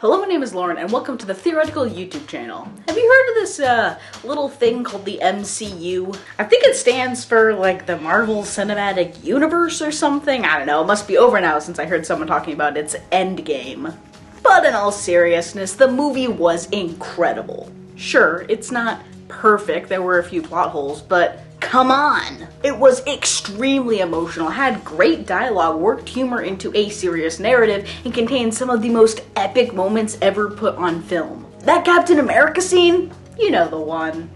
Hello, my name is Lauren, and welcome to the Theoretical YouTube channel. Have you heard of this little thing called the MCU? I think it stands for, like, the Marvel Cinematic Universe or something? I don't know, it must be over now since I heard someone talking about its Endgame. But in all seriousness, the movie was incredible. Sure, it's not perfect, there were a few plot holes, but come on! It was extremely emotional, had great dialogue, worked humor into a serious narrative, and contained some of the most epic moments ever put on film. That Captain America scene? You know the one.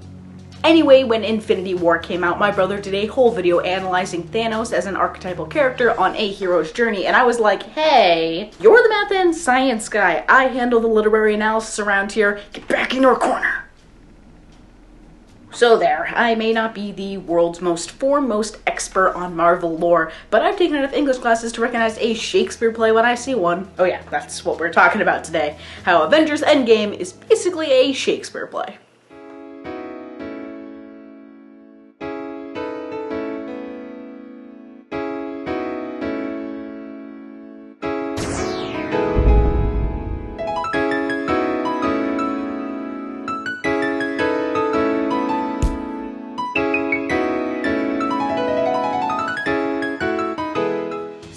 Anyway, when Infinity War came out, my brother did a whole video analyzing Thanos as an archetypal character on a hero's journey, and I was like, hey, you're the math and science guy. I handle the literary analysis around here. Get back in your corner. So there, I may not be the world's most foremost expert on Marvel lore, but I've taken enough English classes to recognize a Shakespeare play when I see one. Oh yeah, that's what we're talking about today. How Avengers Endgame is basically a Shakespeare play.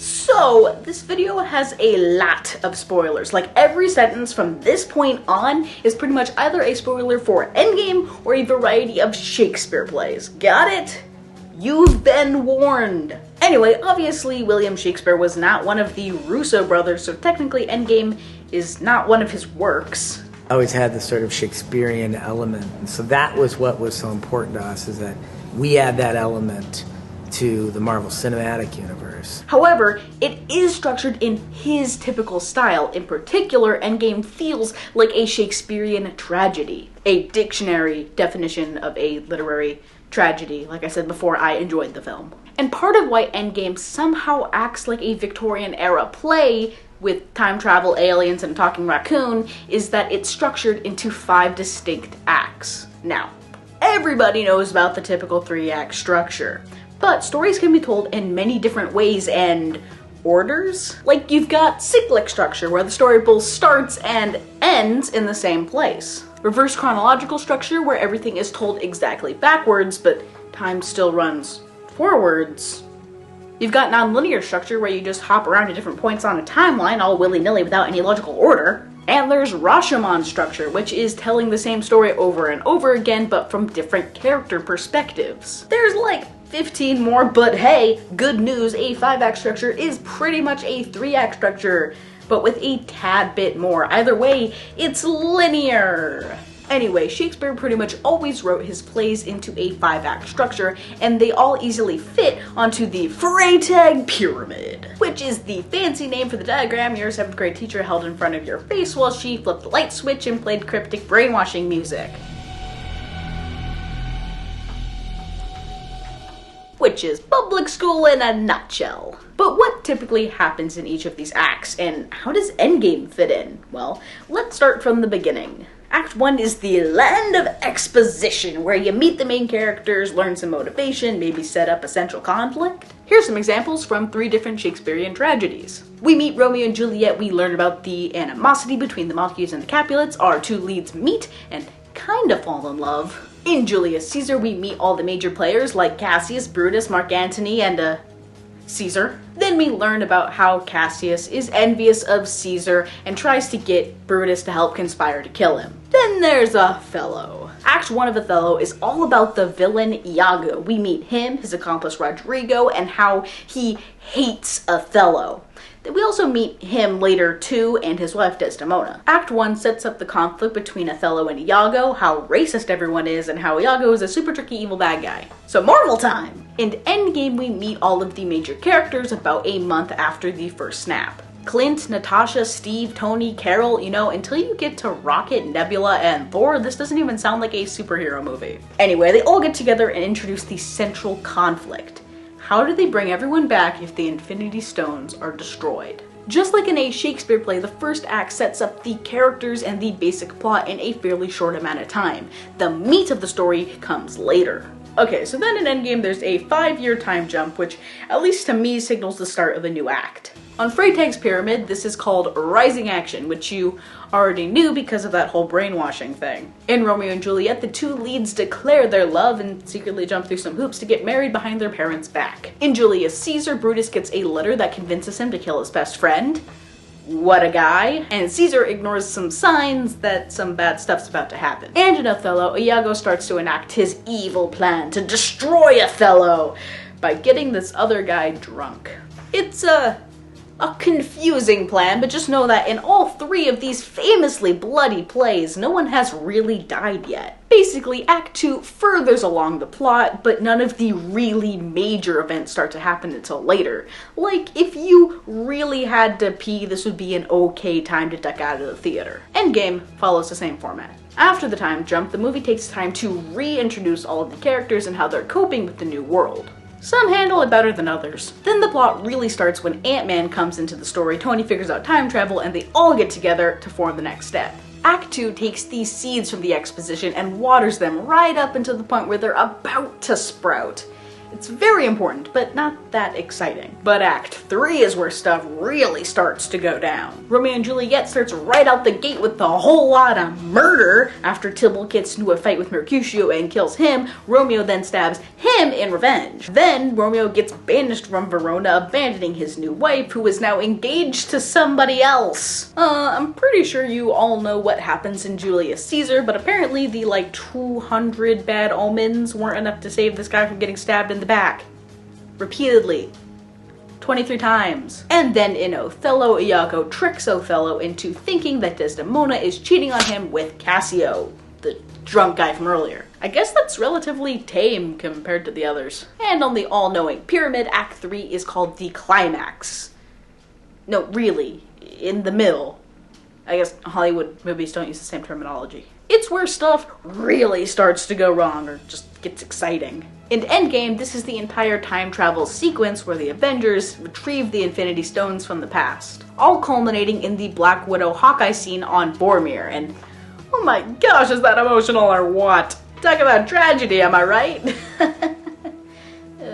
So, this video has a lot of spoilers. Like, every sentence from this point on is pretty much either a spoiler for Endgame or a variety of Shakespeare plays. Got it? You've been warned. Anyway, obviously William Shakespeare was not one of the Russo brothers, so technically Endgame is not one of his works. I always had this sort of Shakespearean element, and so that was what was so important to us, is that we add that element to the Marvel Cinematic Universe. However, it is structured in his typical style. In particular, Endgame feels like a Shakespearean tragedy, a dictionary definition of a literary tragedy. Like I said before, I enjoyed the film. And part of why Endgame somehow acts like a Victorian era play with time travel, aliens, and a talking raccoon is that it's structured into 5 distinct acts. Now, everybody knows about the typical 3-act structure. But stories can be told in many different ways and orders. Like, you've got cyclic structure, where the story both starts and ends in the same place. Reverse chronological structure, where everything is told exactly backwards, but time still runs forwards. You've got nonlinear structure, where you just hop around to different points on a timeline all willy-nilly without any logical order. And there's Rashomon structure, which is telling the same story over and over again, but from different character perspectives. There's like 15 more, but hey, good news, a 5-act structure is pretty much a 3-act structure, but with a tad bit more. Either way, it's linear. Anyway, Shakespeare pretty much always wrote his plays into a 5-act structure, and they all easily fit onto the Freytag Pyramid, which is the fancy name for the diagram your 7th grade teacher held in front of your face while she flipped the light switch and played cryptic brainwashing music. Which is public school in a nutshell. But what typically happens in each of these acts, and how does Endgame fit in? Well, let's start from the beginning. Act 1 is the land of exposition, where you meet the main characters, learn some motivation, maybe set up a central conflict. Here's some examples from 3 different Shakespearean tragedies. We meet Romeo and Juliet, we learn about the animosity between the Montagues and the Capulets, our 2 leads meet and kind of fall in love. In Julius Caesar, we meet all the major players like Cassius, Brutus, Mark Antony, and Caesar. Then we learn about how Cassius is envious of Caesar and tries to get Brutus to help conspire to kill him. Then there's Othello. Act 1 of Othello is all about the villain Iago. We meet him, his accomplice Rodrigo, and how he hates Othello. We also meet him later too, and his wife Desdemona. Act 1 sets up the conflict between Othello and Iago, how racist everyone is, and how Iago is a super tricky evil bad guy. So Marvel time! In Endgame, we meet all of the major characters about a month after the first snap. Clint, Natasha, Steve, Tony, Carol, you know, until you get to Rocket, Nebula, and Thor, this doesn't even sound like a superhero movie. Anyway, they all get together and introduce the central conflict. How do they bring everyone back if the Infinity Stones are destroyed? Just like in a Shakespeare play, the first act sets up the characters and the basic plot in a fairly short amount of time. The meat of the story comes later. Okay, so then in Endgame there's a 5-year time jump, which at least to me signals the start of a new act. On Freytag's Pyramid, this is called Rising Action, which you already knew because of that whole brainwashing thing. In Romeo and Juliet, the two leads declare their love and secretly jump through some hoops to get married behind their parents' back. In Julius Caesar, Brutus gets a letter that convinces him to kill his best friend. What a guy. And Caesar ignores some signs that some bad stuff's about to happen. And in Othello, Iago starts to enact his evil plan to destroy Othello by getting this other guy drunk. It's a confusing plan, but just know that in all 3 of these famously bloody plays, no one has really died yet. Basically, Act 2 furthers along the plot, but none of the really major events start to happen until later. Like, if you really had to pee, this would be an okay time to duck out of the theater. Endgame follows the same format. After the time jump, the movie takes time to reintroduce all of the characters and how they're coping with the new world. Some handle it better than others. Then the plot really starts when Ant-Man comes into the story, Tony figures out time travel, and they all get together to form the next step. Act 2 takes these seeds from the exposition and waters them right up until the point where they're about to sprout. It's very important, but not that exciting. But Act 3 is where stuff really starts to go down. Romeo and Juliet starts right out the gate with a whole lot of murder. After Tybalt gets into a fight with Mercutio and kills him, Romeo then stabs him in revenge. Then Romeo gets banished from Verona, abandoning his new wife, who is now engaged to somebody else. I'm pretty sure you all know what happens in Julius Caesar, but apparently the 200 bad omens weren't enough to save this guy from getting stabbed in the back. Repeatedly. 23 times. And then in Othello, Iago tricks Othello into thinking that Desdemona is cheating on him with Cassio, the drunk guy from earlier. I guess that's relatively tame compared to the others. And on the all-knowing pyramid, Act 3 is called the climax. No, really, in the middle. I guess Hollywood movies don't use the same terminology. It's where stuff really starts to go wrong, or just gets exciting. In Endgame, this is the entire time travel sequence where the Avengers retrieve the Infinity Stones from the past, all culminating in the Black Widow Hawkeye scene on Boromir, and oh my gosh, is that emotional or what? Talk about tragedy, am I right?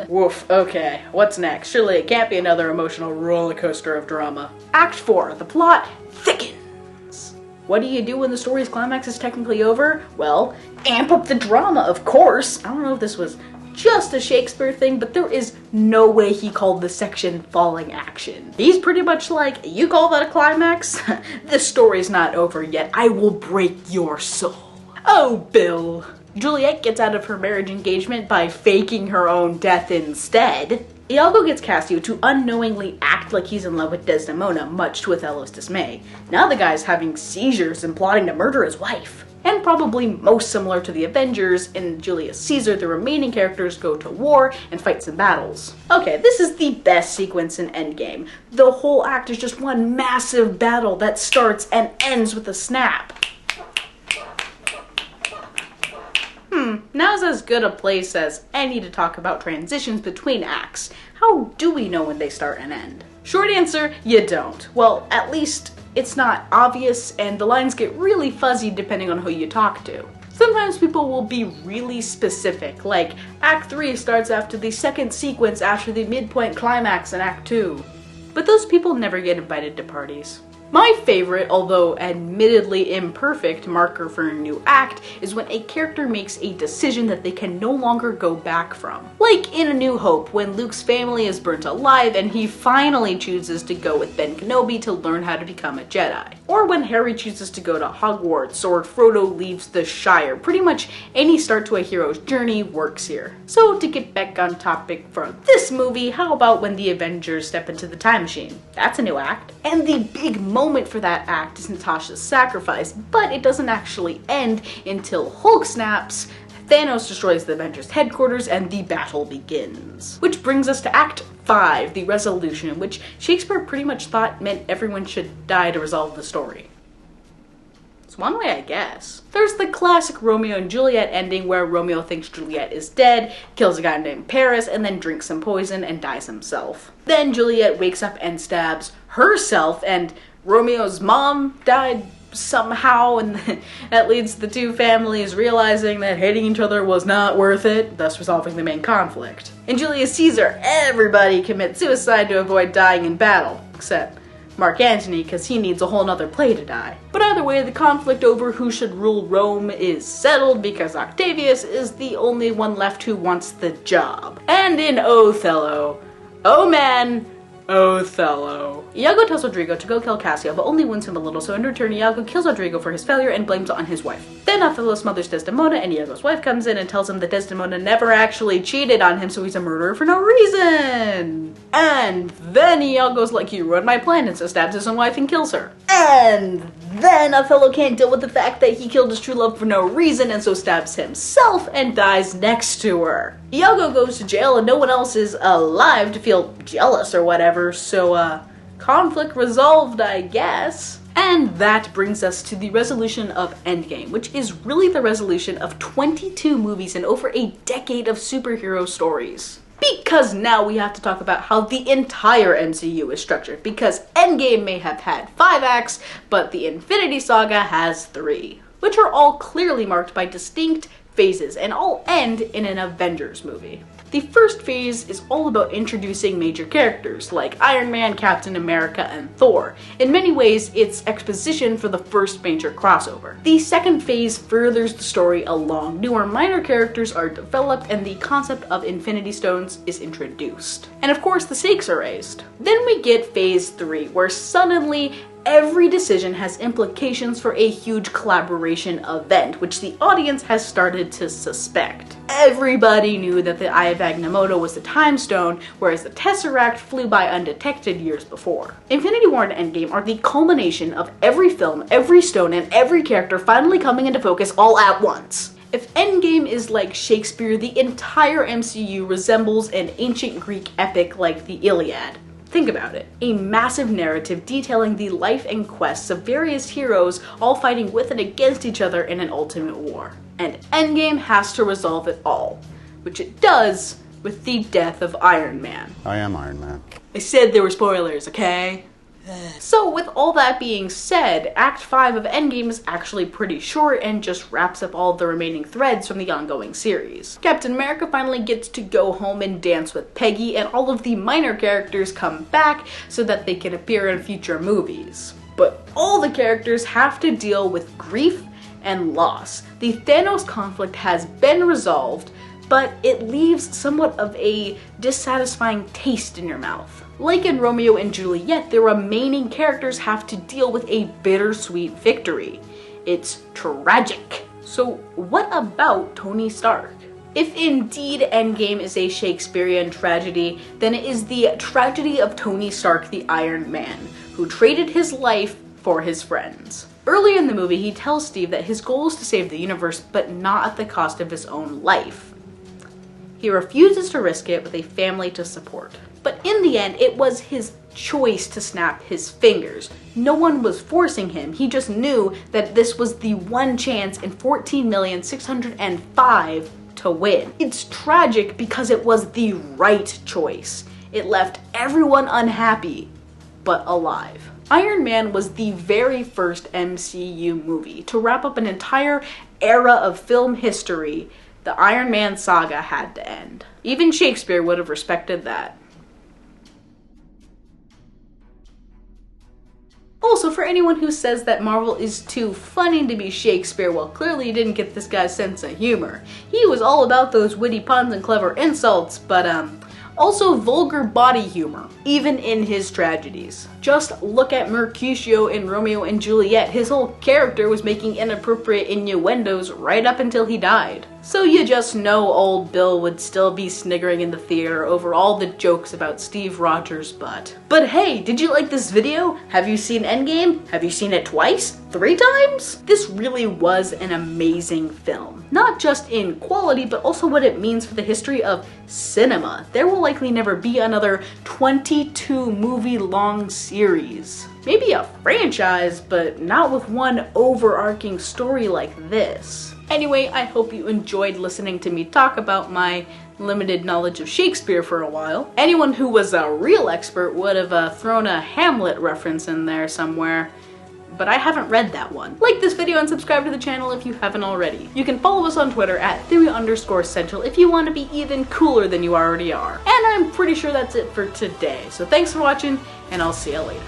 Woof, okay, what's next? Surely it can't be another emotional roller coaster of drama. Act 4, the plot thickens. What do you do when the story's climax is technically over? Well, amp up the drama, of course. I don't know if this was just a Shakespeare thing, but there is no way he called this section falling action. He's pretty much like, you call that a climax? This story's not over yet. I will break your soul. Oh, Bill. Juliet gets out of her marriage engagement by faking her own death instead. Iago gets Cassio to unknowingly act like he's in love with Desdemona, much to Othello's dismay. Now the guy's having seizures and plotting to murder his wife. And probably most similar to the Avengers, in Julius Caesar, the remaining characters go to war and fight some battles. Okay, this is the best sequence in Endgame. The whole act is just one massive battle that starts and ends with a snap. Now's as good a place as any to talk about transitions between acts. How do we know when they start and end? Short answer, you don't. Well, at least it's not obvious, and the lines get really fuzzy depending on who you talk to. Sometimes people will be really specific, like Act 3 starts after the second sequence after the midpoint climax in Act 2. But those people never get invited to parties. My favorite, although admittedly imperfect, marker for a new act is when a character makes a decision that they can no longer go back from. Like in A New Hope, when Luke's family is burnt alive and he finally chooses to go with Ben Kenobi to learn how to become a Jedi. Or when Harry chooses to go to Hogwarts, or Frodo leaves the Shire. Pretty much any start to a hero's journey works here. So to get back on topic for this movie, how about when the Avengers step into the time machine? That's a new act. And the big moment for that act is Natasha's sacrifice, but it doesn't actually end until Hulk snaps, Thanos destroys the Avengers headquarters, and the battle begins. Which brings us to Act 5, the resolution, which Shakespeare pretty much thought meant everyone should die to resolve the story. It's one way, I guess. There's the classic Romeo and Juliet ending where Romeo thinks Juliet is dead, kills a guy named Paris, and then drinks some poison and dies himself. Then Juliet wakes up and stabs herself, and Romeo's mom died somehow, and that leads the two families realizing that hating each other was not worth it, thus resolving the main conflict. In Julius Caesar, everybody commits suicide to avoid dying in battle, except Mark Antony, because he needs a whole nother play to die. But either way, the conflict over who should rule Rome is settled because Octavius is the only one left who wants the job. And in Othello, oh man, Othello. Iago tells Rodrigo to go kill Cassio, but only wounds him a little, so in return Iago kills Rodrigo for his failure and blames it on his wife. Then Othello smothers Desdemona, and Iago's wife comes in and tells him that Desdemona never actually cheated on him, so he's a murderer for no reason. And then Iago's like, you ruined my plan, and so stabs his own wife and kills her. And then Othello can't deal with the fact that he killed his true love for no reason, and so stabs himself and dies next to her. Iago goes to jail and no one else is alive to feel jealous or whatever, so conflict resolved, I guess. And that brings us to the resolution of Endgame, which is really the resolution of 22 movies and over a decade of superhero stories. Because now we have to talk about how the entire MCU is structured, because Endgame may have had 5 acts, but the Infinity Saga has 3, which are all clearly marked by distinct phases and all end in an Avengers movie. The first phase is all about introducing major characters like Iron Man, Captain America, and Thor. In many ways, it's exposition for the first major crossover. The second phase furthers the story along. Newer minor characters are developed and the concept of Infinity Stones is introduced. And of course, the stakes are raised. Then we get phase 3, where suddenly every decision has implications for a huge collaboration event, which the audience has started to suspect. Everybody knew that the Eye of Agamotto was the Time Stone, whereas the Tesseract flew by undetected years before. Infinity War and Endgame are the culmination of every film, every stone, and every character finally coming into focus all at once. If Endgame is like Shakespeare, the entire MCU resembles an ancient Greek epic like the Iliad. Think about it. A massive narrative detailing the life and quests of various heroes all fighting with and against each other in an ultimate war. And Endgame has to resolve it all, which it does with the death of Iron Man. I am Iron Man. I said there were spoilers, okay? So with all that being said, Act 5 of Endgame is actually pretty short and just wraps up all the remaining threads from the ongoing series. Captain America finally gets to go home and dance with Peggy, and all of the minor characters come back so that they can appear in future movies. But all the characters have to deal with grief and loss. The Thanos conflict has been resolved, but it leaves somewhat of a dissatisfying taste in your mouth. Like in Romeo and Juliet, the remaining characters have to deal with a bittersweet victory. It's tragic. So what about Tony Stark? If indeed Endgame is a Shakespearean tragedy, then it is the tragedy of Tony Stark, the Iron Man, who traded his life for his friends. Earlier in the movie, he tells Steve that his goal is to save the universe, but not at the cost of his own life. He refuses to risk it with a family to support. But in the end, it was his choice to snap his fingers. No one was forcing him, he just knew that this was the one chance in 14,605,000 to win. It's tragic because it was the right choice. It left everyone unhappy, but alive. Iron Man was the very first MCU movie to wrap up an entire era of film history. The Iron Man saga had to end. Even Shakespeare would have respected that. Also, for anyone who says that Marvel is too funny to be Shakespeare, well, clearly you didn't get this guy's sense of humor. He was all about those witty puns and clever insults, but also vulgar body humor, even in his tragedies. Just look at Mercutio in Romeo and Juliet. His whole character was making inappropriate innuendos right up until he died. So you just know old Bill would still be sniggering in the theater over all the jokes about Steve Rogers' butt. But hey, did you like this video? Have you seen Endgame? Have you seen it twice? 3 times? This really was an amazing film. Not just in quality, but also what it means for the history of cinema. There will likely never be another 22 movie long series. Maybe a franchise, but not with one overarching story like this. Anyway, I hope you enjoyed listening to me talk about my limited knowledge of Shakespeare for a while. Anyone who was a real expert would have thrown a Hamlet reference in there somewhere. but I haven't read that one. Like this video and subscribe to the channel if you haven't already. You can follow us on Twitter at @theory_essential if you want to be even cooler than you already are. And I'm pretty sure that's it for today. So thanks for watching, and I'll see you later.